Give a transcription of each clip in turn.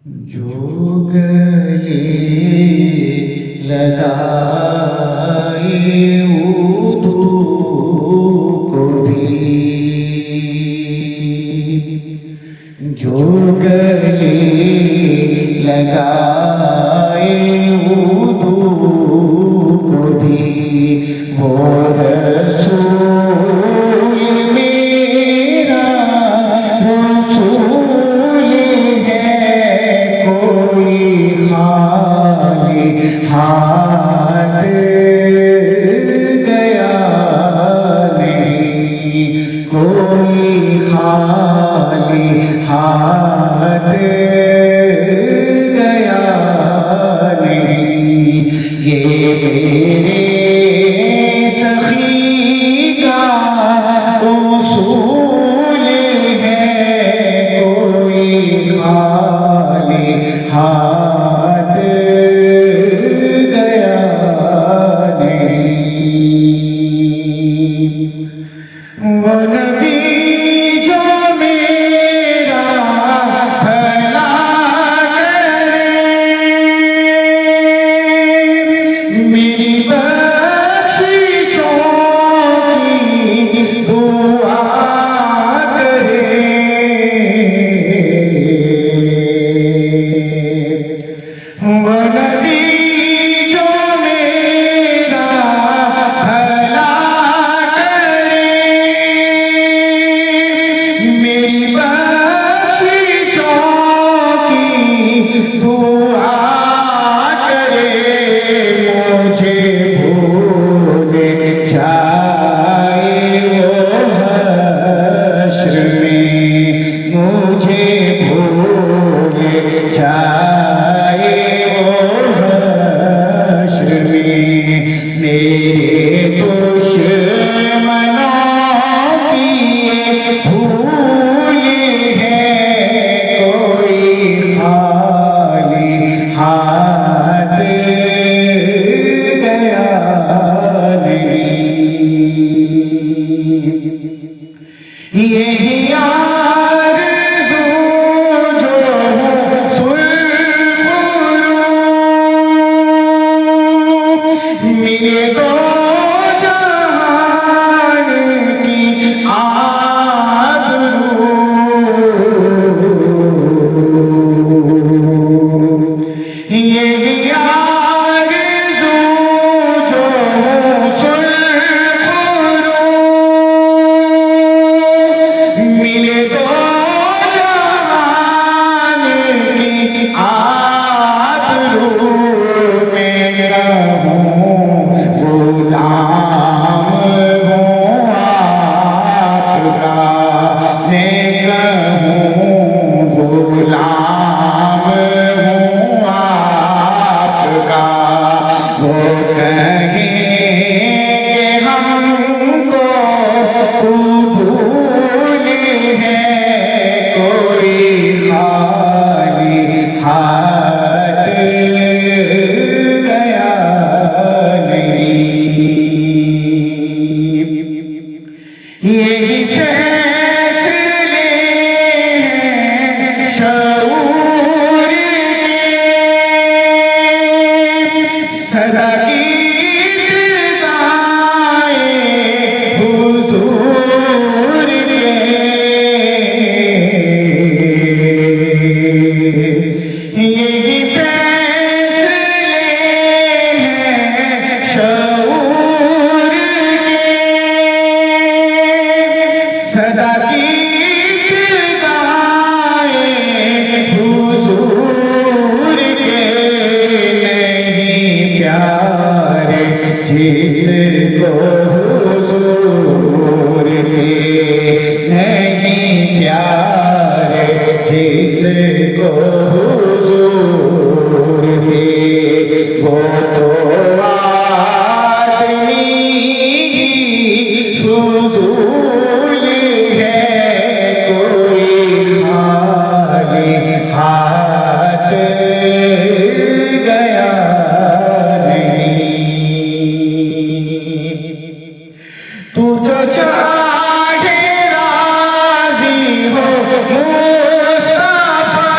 जो गले लगाए उदू को भी, जो गले लगाए उदू को भी, वो रसूल मेरा रसूल है। कोई खाली हाथ गया नहीं, कोई खाली हाथ गया नहीं। ये मेरे सखी का उसूल है, कोई खाली हाथ गया नहीं। वो नबी जो मेरा भला करे, मेरी बख्शिशों की दुआ करे, वो नबी जो मेरा भला करे, मेरी बख्शिशों की दुआ करे। मुझे भूल जाए वो हश्र में, मुझे भूल जाए वो हश्र में। मेरे दुश्मनों की भूल है, कोई खाली हाथ गया नहीं। यही आरज़ू जो सुल्फ़ुरू, मिले दो जहान की आबरू। यही आरज़ू जो सुल्फ़ुरू, मिले दो जहान की आबरू। मैं कहूँ गुलाम हूँ आपका, मैं कहूँ गुलाम हूँ आपका। वो कहे कि हमको कबूल है, कोई खाली हाथ गया नहीं। यही फैसले हैं शऊर के, सदा गीत गाए हुजूर के। यही फैसले हैं शऊर के, सदा गीत गाए हुजूर के। नहीं प्यार जिसको हुजूर से, नहीं प्यार जिसको हुजूर से, वो तो आदमी ही फ़ुज़ूल है, कोई खाली हाथ गया नहीं। तू जो चाहे राज़ी हो मुस्तफ़ा,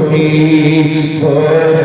भी हो